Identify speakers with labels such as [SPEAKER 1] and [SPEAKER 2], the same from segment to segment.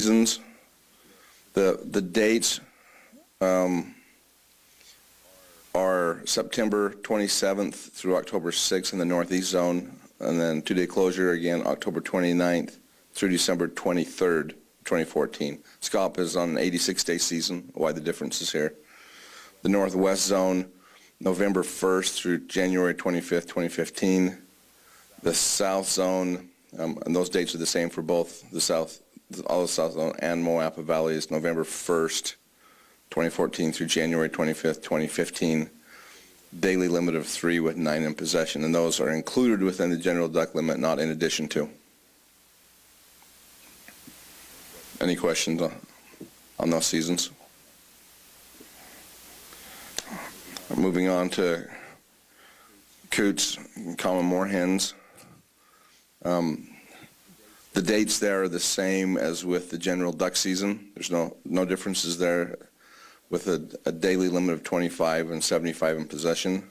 [SPEAKER 1] seasons. The dates are September 27th through October 6th in the northeast zone, and then 2-day closure again October 29th through December 23rd, 2014. SCOP is on an 86-day season. Why the difference is here. The northwest zone, November 1st through January 25th, 2015. The south zone, and those dates are the same for both the south, all the south zone and Moapa Valley, is November 1st, 2014 through January 25th, 2015. Daily limit of 3 with 9 in possession, and those are included within the general duck limit, not in addition to. Any questions on those seasons? Moving on to coots, common moorhens. The dates there are the same as with the general duck season. There's no differences there, with a daily limit of 25 and 75 in possession.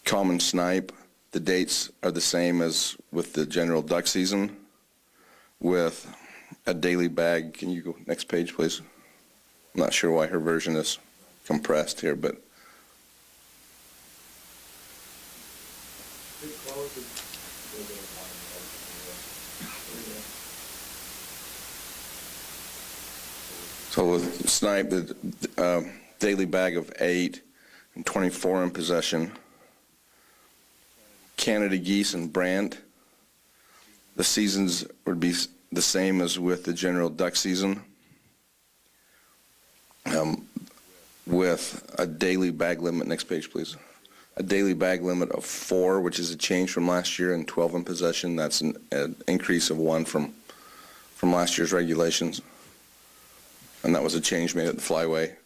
[SPEAKER 1] Common snipe, the dates are the same as with the general duck season, with a daily bag. Can you go next page, please? I'm not sure why her version is compressed here, but so with snipe, the daily bag of 8 and 24 in possession. Canada geese and brant, the seasons would be the same as with the general duck season, with a daily bag limit. Next page, please. A daily bag limit of 4, which is a change from last year, and 12 in possession. That's an increase of 1 from last year's regulations. And that was a change made at the flyway.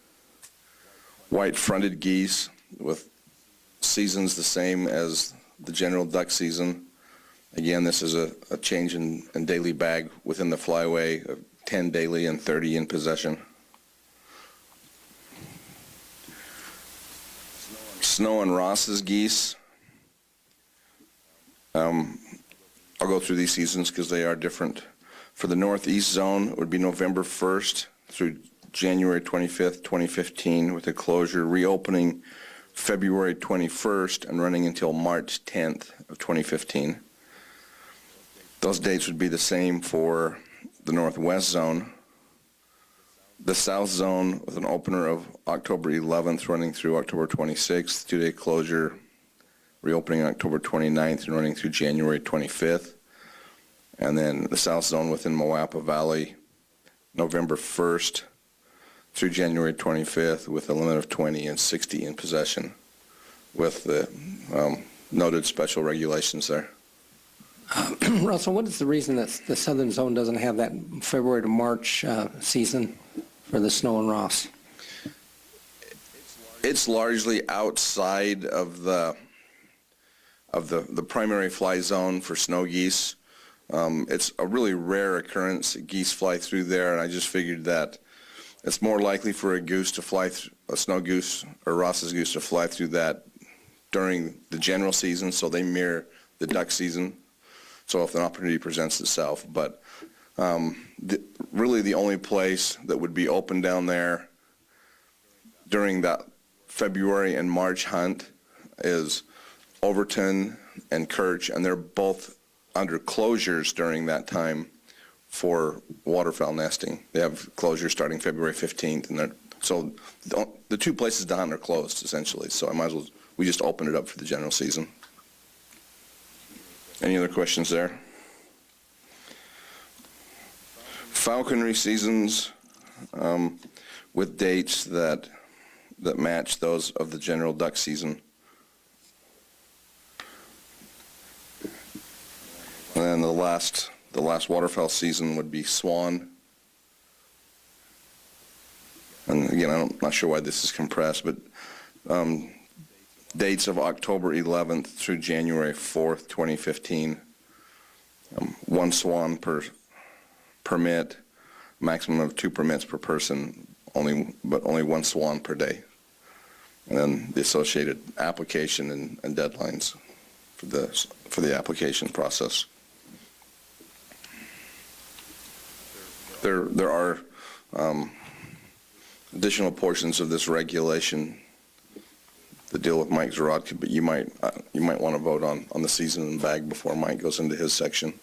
[SPEAKER 1] White-fronted geese with seasons the same as the general duck season. Again, this is a change in daily bag within the flyway of 10 daily and 30 in possession. Snow and Ross's geese. I'll go through these seasons because they are different. For the northeast zone, it would be November 1st through January 25th, 2015, with a closure reopening February 21st and running until March 10th of 2015. Those dates would be the same for the northwest zone. The south zone with an opener of October 11th running through October 26th, 2-day closure, reopening October 29th and running through January 25th. And then the south zone within Moapa Valley, November 1st through January 25th, with a limit of 20 and 60 in possession, with the noted special regulations there.
[SPEAKER 2] Russell, what is the reason that the southern zone doesn't have that February to March season for the snow and Ross?
[SPEAKER 1] It's largely outside of the primary fly zone for snow geese. It's a really rare occurrence that geese fly through there, and I just figured that it's more likely for a goose to fly, a snow goose or Ross's goose to fly through that during the general season, so they mirror the duck season. So if an opportunity presents itself, but really the only place that would be open down there during that February and March hunt is Overton and Kirch, and they're both under closures during that time for waterfowl nesting. They have closures starting February 15th, and so the two places down are closed essentially. So I might as well, we just open it up for the general season. Any other questions there? Falconry seasons with dates that match those of the general duck season. And then the last waterfowl season would be swan. And again, I'm not sure why this is compressed, but dates of October 11th through January 4th, 2015. 1 swan per permit, maximum of 2 permits per person, but only 1 swan per day. And then the associated application and deadlines for the application process. There are additional portions of this regulation that deal with Mike Zahradka, but you might want to vote on the season and bag before Mike goes into his section.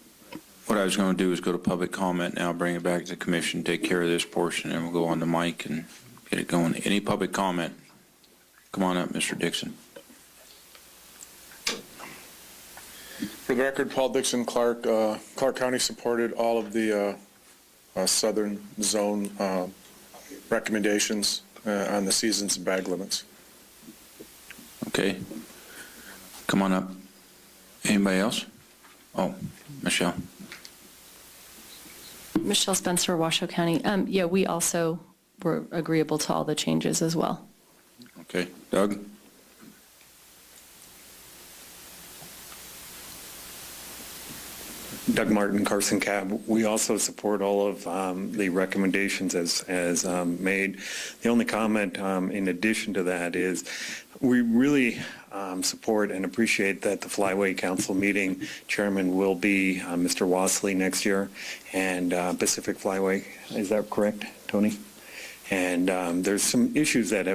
[SPEAKER 3] What I was going to do is go to public comment now, bring it back to the commission, take care of this portion, and we'll go on to Mike and get it going. Any public comment? Come on up, Mr. Dixon.
[SPEAKER 4] For the record, Paul Dixon, Clark County supported all of the southern zone recommendations on the seasons and bag limits.
[SPEAKER 3] Okay. Come on up. Anybody else? Oh, Michelle.
[SPEAKER 5] Michelle Spencer, Washoe County. Yeah, we also were agreeable to all the changes as well.
[SPEAKER 3] Okay. Doug?
[SPEAKER 6] Doug Martin, Carson Cab. We also support all of the recommendations as made. The only comment in addition to that is we really support and appreciate that the Flyway Council meeting chairman will be Mr. Wassley next year, and Pacific Flyway. Is that correct, Tony? And there's some issues that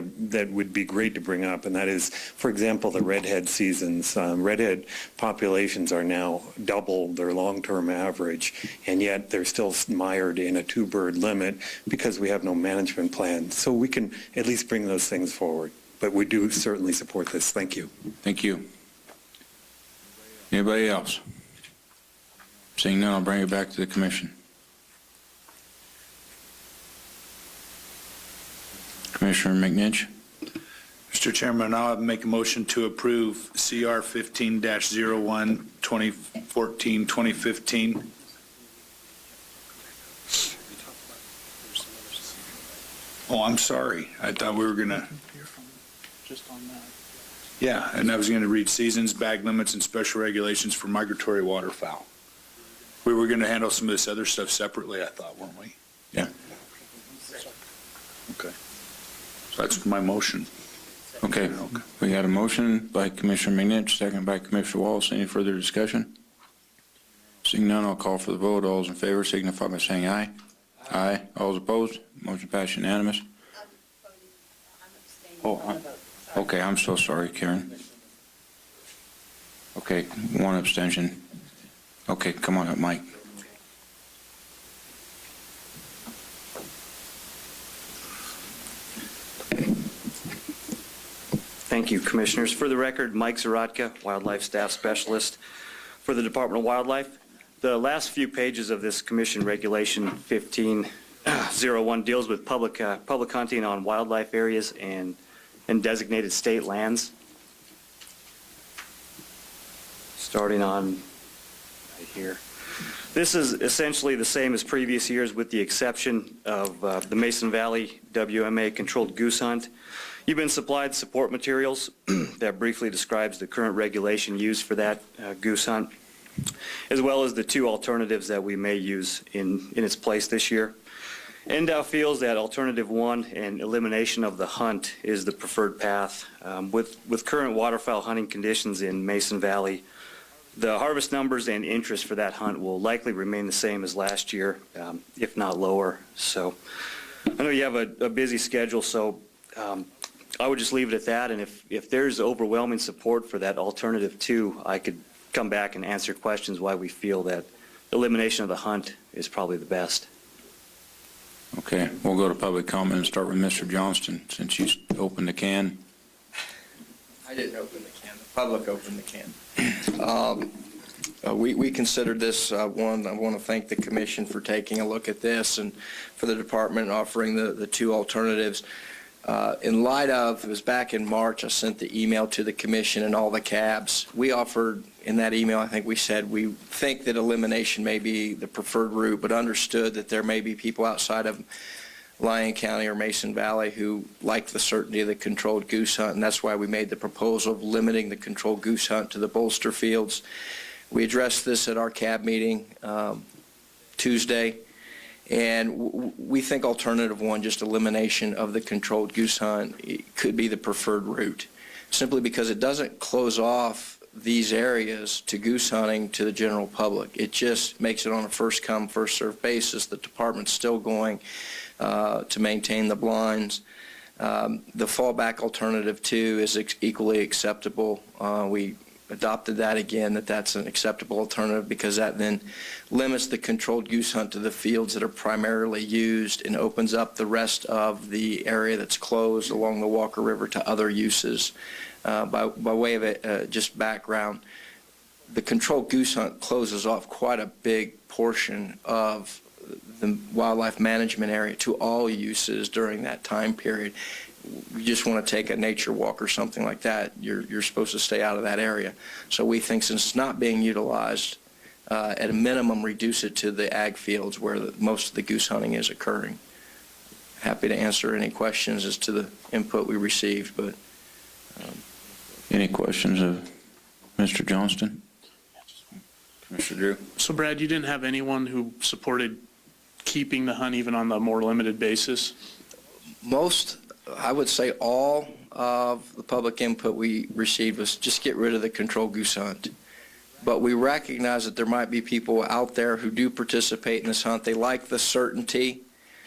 [SPEAKER 6] would be great to bring up, and that is, for example, the redhead seasons. Redhead populations are now double their long-term average, and yet they're still mired in a two-bird limit because we have no management plan. So we can at least bring those things forward. But we do certainly support this. Thank you.
[SPEAKER 3] Thank you. Anybody else? Seeing none, I'll bring it back to the commission. Commissioner McNinch.
[SPEAKER 7] Mr. Chairman, I'll make a motion to approve CR 15-01, 2014-2015. Oh, I'm sorry. I thought we were going to.
[SPEAKER 8] Just on that.
[SPEAKER 7] Yeah, and I was going to read seasons, bag limits, and special regulations for migratory waterfowl. We were going to handle some of this other stuff separately, I thought, weren't we?
[SPEAKER 3] Yeah.
[SPEAKER 7] Okay. So that's my motion.
[SPEAKER 3] Okay. We got a motion by Commissioner McNinch, second by Commissioner Wallace. Any further discussion? Seeing none, I'll call for the vote. All those in favor signify by saying aye. Aye. All those opposed? Motion passed unanimous. Oh, okay. I'm so sorry, Karen. Okay, one abstention. Okay, come on up, Mike.
[SPEAKER 9] Thank you, Commissioners. For the record, Mike Zahradka, Wildlife Staff Specialist for the Department of Wildlife. The last few pages of this Commission Regulation 15-01 deals with public hunting on wildlife areas and designated state lands. Starting on right here. This is essentially the same as previous years with the exception of the Mason Valley WMA controlled goose hunt. You've been supplied support materials that briefly describes the current regulation used for that goose hunt, as well as the two alternatives that we may use in its place this year. NDOW feels that alternative one and elimination of the hunt is the preferred path. With current waterfowl hunting conditions in Mason Valley, the harvest numbers and interest for that hunt will likely remain the same as last year, if not lower. So I know you have a busy schedule, so I would just leave it at that. And if there's overwhelming support for that alternative two, I could come back and answer questions why we feel that elimination of the hunt is probably the best.
[SPEAKER 3] Okay, we'll go to public comment and start with Mr. Johnston, since you opened the can.
[SPEAKER 10] I didn't open the can. The public opened the can. We considered this one. I want to thank the commission for taking a look at this and for the department offering the two alternatives. In light of, it was back in March, I sent the email to the commission and all the cabs. We offered in that email, I think we said we think that elimination may be the preferred route, but understood that there may be people outside of Lyon County or Mason Valley who like the certainty of the controlled goose hunt, and that's why we made the proposal of limiting the controlled goose hunt to the bolster fields. We addressed this at our cab meeting Tuesday, and we think alternative one, just elimination of the controlled goose hunt, could be the preferred route, simply because it doesn't close off these areas to goose hunting to the general public. It just makes it on a first-come, first-served basis. The department's still going to maintain the blinds. The fallback alternative, too, is equally acceptable. We adopted that again, that's an acceptable alternative because that then limits the controlled goose hunt to the fields that are primarily used and opens up the rest of the area that's closed along the Walker River to other uses. By way of just background, the controlled goose hunt closes off quite a big portion of the wildlife management area to all uses during that time period. You just want to take a nature walk or something like that, you're supposed to stay out of that area. So we think since it's not being utilized, at a minimum, reduce it to the ag fields where most of the goose hunting is occurring. Happy to answer any questions as to the input we received, but.
[SPEAKER 3] Any questions of Mr. Johnston? Commissioner Drew?
[SPEAKER 8] So Brad, you didn't have anyone who supported keeping the hunt even on the more limited basis?
[SPEAKER 10] Most, I would say all of the public input we received was just get rid of the controlled goose hunt. But we recognize that there might be people out there who do participate in this hunt. They like the certainty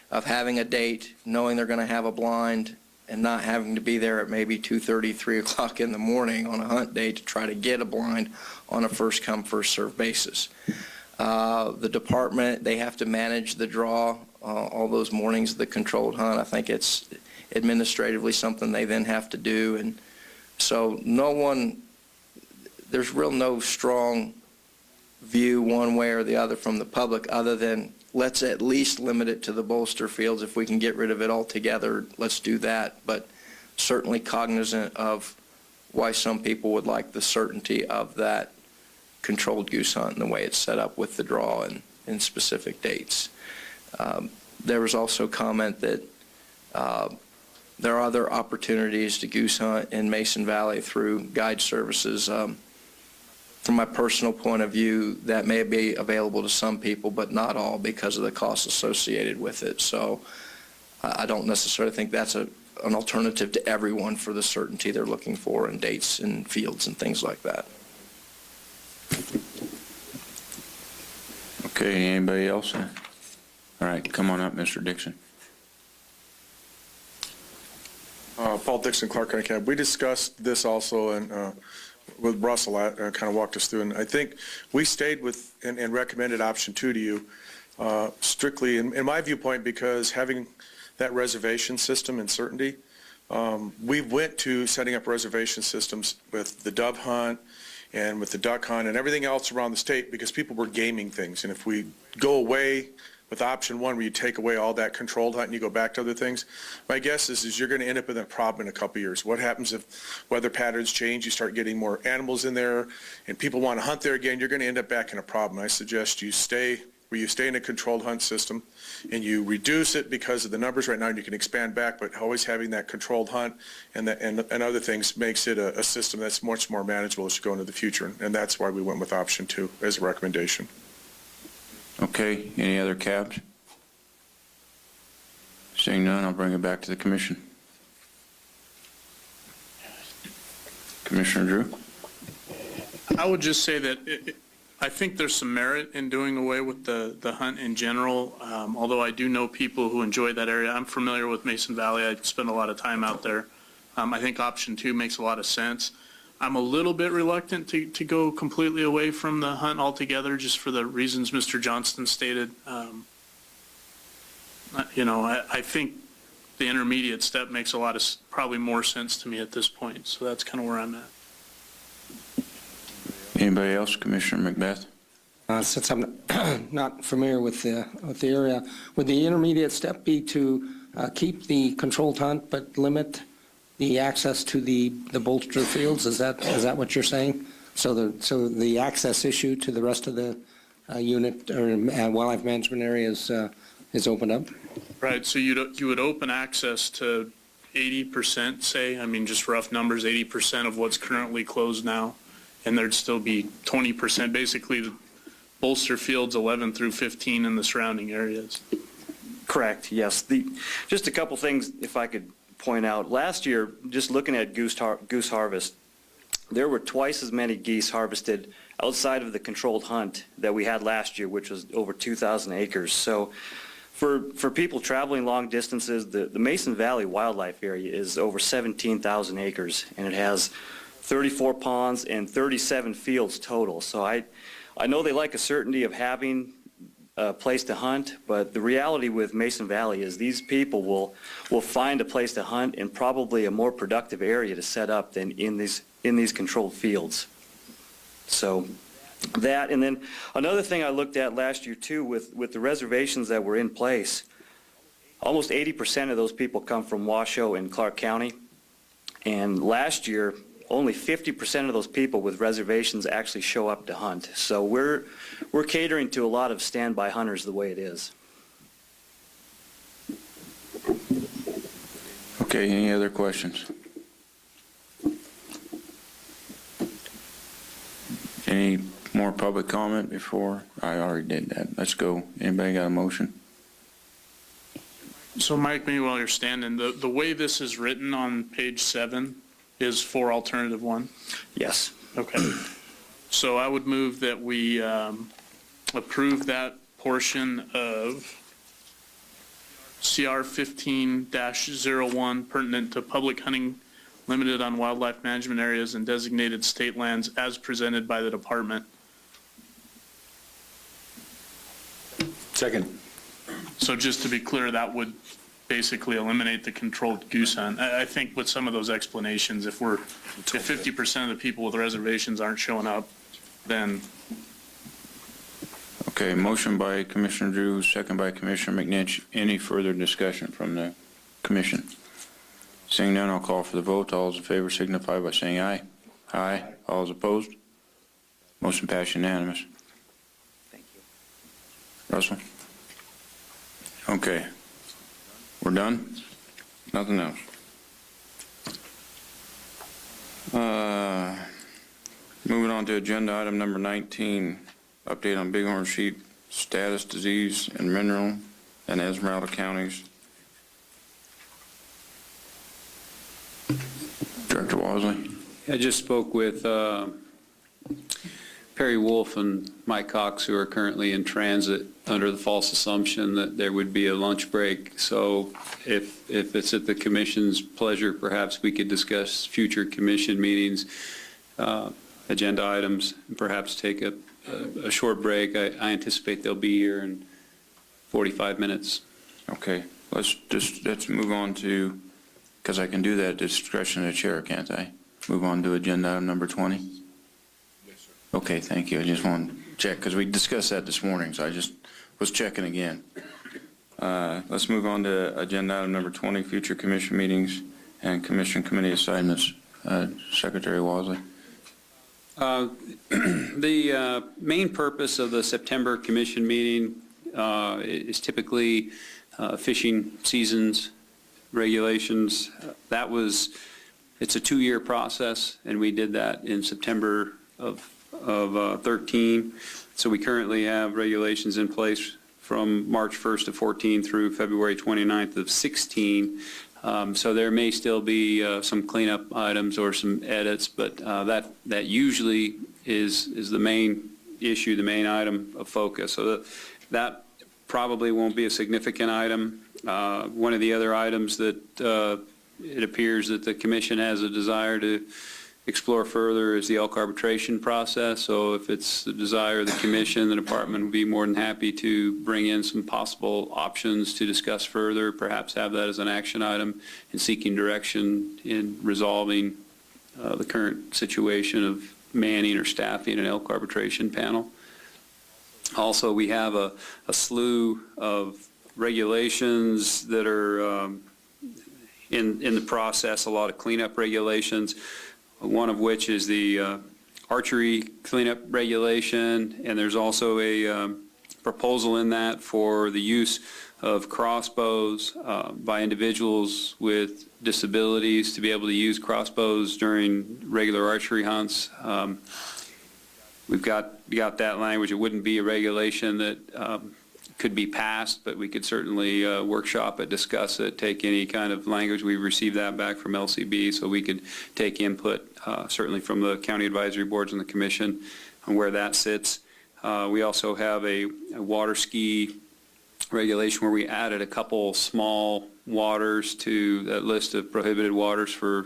[SPEAKER 10] of having a date, knowing they're going to have a blind, and not having to be there at maybe 2:30, 3 o'clock in the morning on a hunt day to try to get a blind on a first-come, first-served basis. The department, they have to manage the draw all those mornings of the controlled hunt. I think it's administratively something they then have to do. And so there's no strong view one way or the other from the public other than let's at least limit it to the bolster fields. If we can get rid of it altogether, let's do that. But certainly cognizant of why some people would like the certainty of that controlled goose hunt and the way it's set up with the draw and specific dates. There was also comment that there are other opportunities to goose hunt in Mason Valley through guide services. From my personal point of view, that may be available to some people, but not all because of the costs associated with it. So I don't necessarily think that's an alternative to everyone for the certainty they're looking for in dates and fields and things like that.
[SPEAKER 3] Okay, anybody else? All right, come on up, Mr. Dixon.
[SPEAKER 4] Paul Dixon, Clark County Cab. We discussed this also and with Russell, kind of walked us through, and I think we stayed with and recommended option 2 to you strictly, in my viewpoint, because having that reservation system and certainty, we went to setting up reservation systems with the dove hunt and with the duck hunt and everything else around the state because people were gaming things, and if we go away with option 1 where you take away all that controlled hunt and you go back to other things, my guess is you're going to end up with a problem in a couple of years. What happens if weather patterns change, you start getting more animals in there, and people want to hunt there again, you're going to end up back in a problem. I suggest you stay where you stay in a controlled hunt system and you reduce it because of the numbers right now, and you can expand back, but always having that controlled hunt and other things makes it a system that's much more manageable as you go into the future, and that's why we went with option 2 as a recommendation.
[SPEAKER 3] Okay, any other cabs? Seeing none, I'll bring it back to the commission. Commissioner Drew?
[SPEAKER 8] I would just say that I think there's some merit in doing away with the hunt in general, although I do know people who enjoy that area. I'm familiar with Mason Valley. I spend a lot of time out there. I think option 2 makes a lot of sense. I'm a little bit reluctant to go completely away from the hunt altogether, just for the reasons Mr. Johnston stated. I think the intermediate step makes a lot of probably more sense to me at this point. So that's kind of where I'm at.
[SPEAKER 3] Anybody else? Commissioner Macbeth?
[SPEAKER 2] Since I'm not familiar with the area, would the intermediate step be to keep the controlled hunt but limit the access to the bolster fields? Is that what you're saying? So the access issue to the rest of the unit or wildlife management area is opened up?
[SPEAKER 8] Right. So you would open access to 80%, say, I mean, just rough numbers, 80% of what's currently closed now, and there'd still be 20%, basically the bolster fields 11 through 15 in the surrounding areas.
[SPEAKER 9] Correct, yes. Just a couple things, if I could point out. Last year, just looking at goose harvest, there were twice as many geese harvested outside of the controlled hunt that we had last year, which was over 2,000 acres. So for people traveling long distances, the Mason Valley Wildlife Area is over 17,000 acres, and it has 34 ponds and 37 fields total. So I know they like a certainty of having a place to hunt, but the reality with Mason Valley is these people will find a place to hunt in probably a more productive area to set up than in these controlled fields. So that, and then another thing I looked at last year too, with the reservations that were in place, almost 80% of those people come from Washoe and Clark County. And last year, only 50% of those people with reservations actually show up to hunt. So we're catering to a lot of standby hunters the way it is.
[SPEAKER 3] Okay, any other questions? Any more public comment before? I already did that. Let's go. Anybody got a motion?
[SPEAKER 8] So Mike, maybe while you're standing, the way this is written on page 7 is for alternative 1?
[SPEAKER 9] Yes.
[SPEAKER 8] Okay. So I would move that we approve that portion of CR 15-01 pertinent to public hunting limited on wildlife management areas and designated state lands as presented by the department.
[SPEAKER 7] Second.
[SPEAKER 8] So just to be clear, that would basically eliminate the controlled goose hunt. I think with some of those explanations, if 50% of the people with reservations aren't showing up, then
[SPEAKER 3] Okay, motion by Commissioner Drew, second by Commissioner McNinch. Any further discussion from the commission? Seeing none, I'll call for the vote. All those in favor signify by saying aye. Aye. All those opposed? Motion passed unanimous.
[SPEAKER 9] Thank you.
[SPEAKER 3] Russell? Okay. We're done? Nothing else? Moving on to agenda item number 19, update on bighorn sheep status, disease, and mineral in Esmeralda counties. Director Walsley?
[SPEAKER 11] I just spoke with Perry Wolf and Mike Cox, who are currently in transit under the false assumption that there would be a lunch break. So if it's at the commission's pleasure, perhaps we could discuss future commission meetings, agenda items, and perhaps take a short break. I anticipate they'll be here in 45 minutes.
[SPEAKER 3] Okay, let's move on to, because I can do that at the discretion of the chair, can't I? Move on to agenda item number 20? Yes, sir. Okay, thank you. I just want to check, because we discussed that this morning, so I just was checking again. Let's move on to agenda item number 20, future commission meetings and commission committee assignments. Secretary Walsley.
[SPEAKER 11] The main purpose of the September commission meeting is typically fishing seasons regulations. It's a 2-year process, and we did that in September of 13. So we currently have regulations in place from March 1st of 14 through February 29th of 16. So there may still be some cleanup items or some edits, but that usually is the main issue, the main item of focus. So that probably won't be a significant item. One of the other items that it appears that the commission has a desire to explore further is the elk arbitration process. So if it's the desire of the commission, the department would be more than happy to bring in some possible options to discuss further, perhaps have that as an action item in seeking direction in resolving the current situation of manning or staffing an elk arbitration panel. Also, we have a slew of regulations that are in the process, a lot of cleanup regulations, one of which is the archery cleanup regulation, and there's also a proposal in that for the use of crossbows by individuals with disabilities to be able to use crossbows during regular archery hunts. We've got that language. It wouldn't be a regulation that could be passed, but we could certainly workshop it, discuss it, take any kind of language. We received that back from LCB, so we could take input, certainly from the county advisory boards and the commission on where that sits. We also have a water ski regulation where we added a couple small waters to that list of prohibited waters for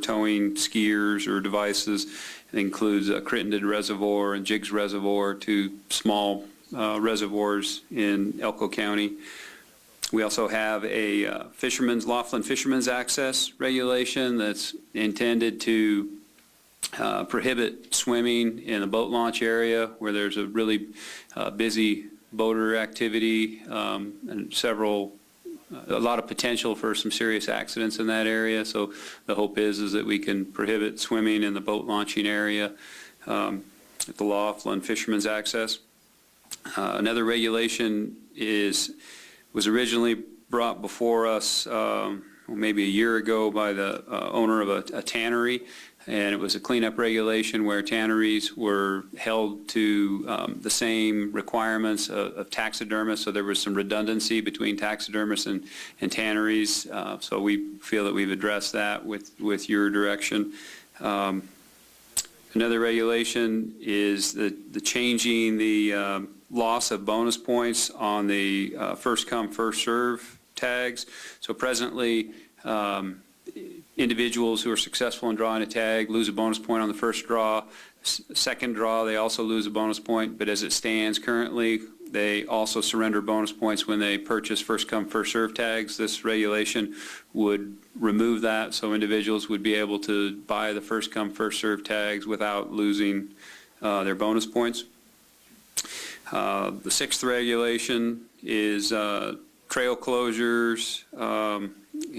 [SPEAKER 11] towing skiers or devices. It includes Crittenden Reservoir and Jiggs Reservoir, two small reservoirs in Elko County. We also have a Laughlin Fisherman's Access regulation that's intended to prohibit swimming in the boat launch area where there's a really busy boater activity and a lot of potential for some serious accidents in that area. So the hope is that we can prohibit swimming in the boat launching area at the Laughlin Fisherman's Access. Another regulation was originally brought before us maybe a year ago by the owner of a tannery, and it was a cleanup regulation where tanneries were held to the same requirements of taxidermists, so there was some redundancy between taxidermists and tanneries, so we feel that we've addressed that with your direction. Another regulation is the changing the loss of bonus points on the first come, first serve tags. So presently, individuals who are successful in drawing a tag lose a bonus point on the first draw. Second draw, they also lose a bonus point, but as it stands currently, they also surrender bonus points when they purchase first come, first serve tags. This regulation would remove that, so individuals would be able to buy the first come, first serve tags without losing their bonus points. The sixth regulation is trail closures,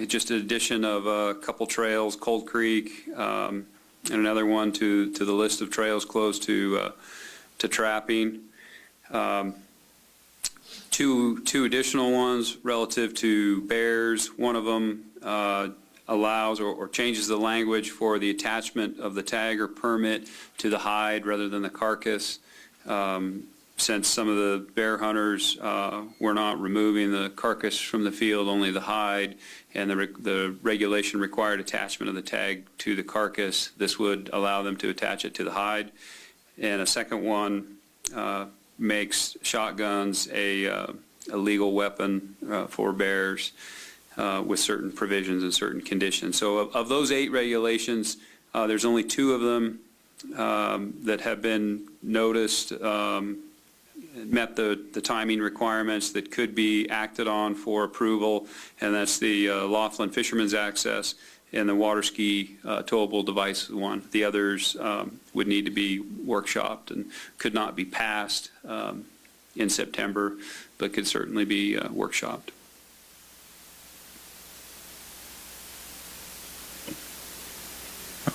[SPEAKER 11] just an addition of a couple trails, Cold Creek, and another one to the list of trails closed to trapping. Two additional ones relative to bears. One of them allows or changes the language for the attachment of the tag or permit to the hide rather than the carcass. Since some of the bear hunters were not removing the carcass from the field, only the hide, and the regulation required attachment of the tag to the carcass, this would allow them to attach it to the hide. And a second one makes shotguns a legal weapon for bears with certain provisions and certain conditions. So of those 8 regulations, there's only 2 of them that have been noticed, met the timing requirements that could be acted on for approval, and that's the Laughlin Fisherman's Access and the water ski towable device one. The others would need to be workshopped and could not be passed in September, but could certainly be workshopped.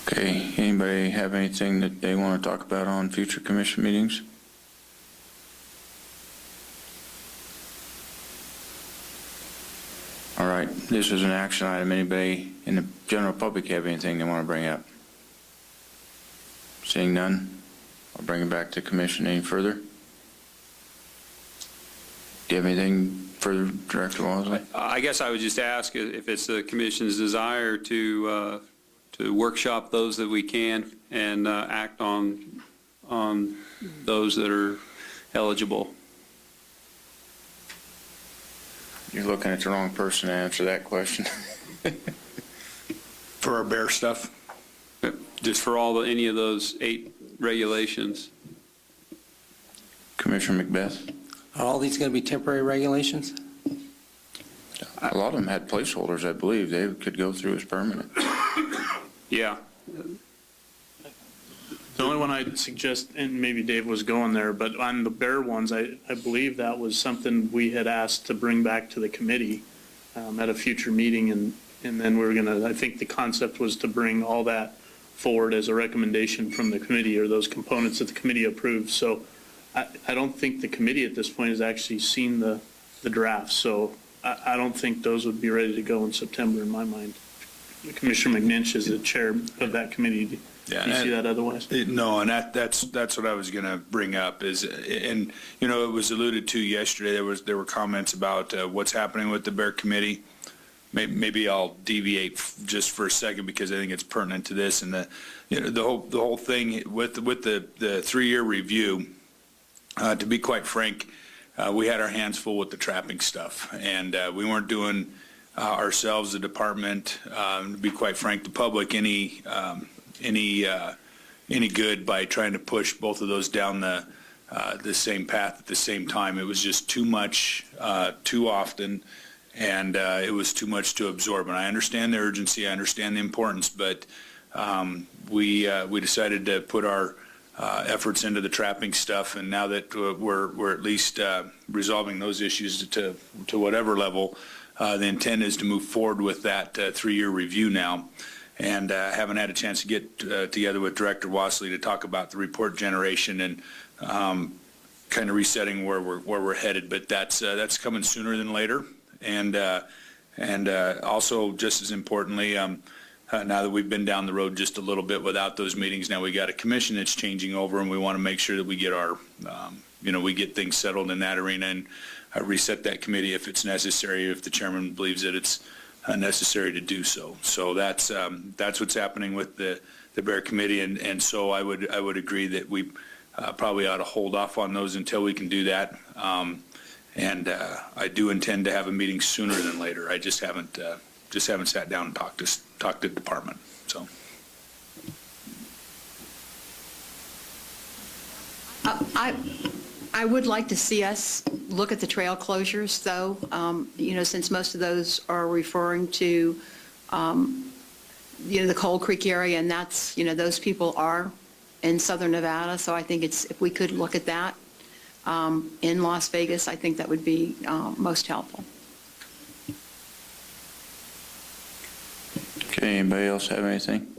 [SPEAKER 3] Okay, anybody have anything that they want to talk about on future commission meetings? All right, this is an action item. Anybody in the general public have anything they want to bring up? Seeing none, I'll bring it back to commission. Any further? Do you have anything further, Director Wallesley?
[SPEAKER 11] I guess I would just ask if it's the commission's desire to workshop those that we can and act on those that are eligible.
[SPEAKER 3] You're looking at the wrong person to answer that question.
[SPEAKER 7] For our bear stuff?
[SPEAKER 11] Just for any of those 8 regulations.
[SPEAKER 3] Commissioner Macbeth?
[SPEAKER 2] Are all these going to be temporary regulations?
[SPEAKER 3] A lot of them had placeholders, I believe. They could go through as permanent.
[SPEAKER 11] Yeah.
[SPEAKER 8] The only one I'd suggest, and maybe Dave was going there, but on the bear ones, I believe that was something we had asked to bring back to the committee at a future meeting, and then we were going to, I think the concept was to bring all that forward as a recommendation from the committee, or those components that the committee approved. So I don't think the committee at this point has actually seen the draft, so I don't think those would be ready to go in September in my mind. Commissioner McNinch is the chair of that committee. Do
[SPEAKER 7] Yeah,
[SPEAKER 8] you see that otherwise?
[SPEAKER 7] No, and that's what I was going to bring up is, and, you know, it was alluded to yesterday, there were comments about what's happening with the Bear Committee. Maybe I'll deviate just for a second because I think it's pertinent to this, and the whole thing with the 3-year review, to be quite frank, we had our hands full with the trapping stuff, and we weren't doing ourselves, the department, to be quite frank, the public, any good by trying to push both of those down the same path at the same time. It was just too much, too often, and it was too much to absorb. And I understand the urgency, I understand the importance, but we decided to put our efforts into the trapping stuff, and now that we're at least resolving those issues to whatever level, the intent is to move forward with that 3-year review now. And haven't had a chance to get together with Director Wassley to talk about the report generation and kind of resetting where we're headed. But that's coming sooner than later. And also, just as importantly, now that we've been down the road just a little bit without those meetings, now we got a commission that's changing over, and we want to make sure that we get our, we get things settled in that arena and reset that committee if it's necessary, if the chairman believes that it's necessary to do so. So that's what's happening with the Bear Committee, and so I would agree that we probably ought to hold off on those until we can do that. And I do intend to have a meeting sooner than later. I just haven't sat down and talked to the department. So.
[SPEAKER 12] I would like to see us look at the trail closures, though, since most of those are referring to, the Coal Creek area, and that's, those people are in southern Nevada, so I think if we could look at that in Las Vegas, I think that would be most helpful.
[SPEAKER 3] Okay, anybody else have anything?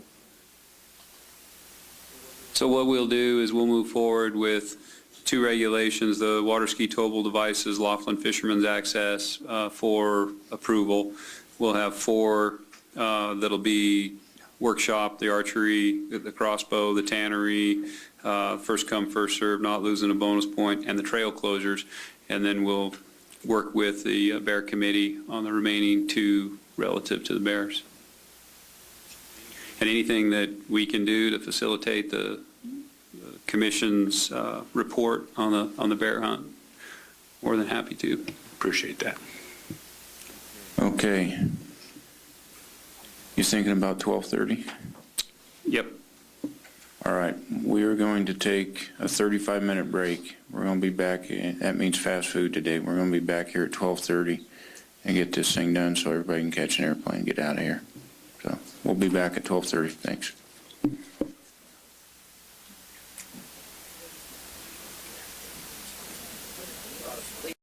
[SPEAKER 11] So what we'll do is we'll move forward with 2 regulations, the water ski towable devices, Laughlin Fisherman's Access for approval. We'll have 4 that'll be workshop, the archery, the crossbow, the tannery, first come, first serve, not losing a bonus point, and the trail closures. And then we'll work with the Bear Committee on the remaining 2 relative to the bears. And anything that we can do to facilitate the Commission's report on the bear hunt, more than happy to.
[SPEAKER 7] Appreciate that.
[SPEAKER 3] Okay. You thinking about 12:30?
[SPEAKER 11] Yep.
[SPEAKER 3] All right. We are going to take a 35-minute break. We're going to be back. That means fast food today. We're going to be back here at 12:30 and get this thing done so everybody can catch an airplane and get out of here. So we'll be back at 12:30. Thanks.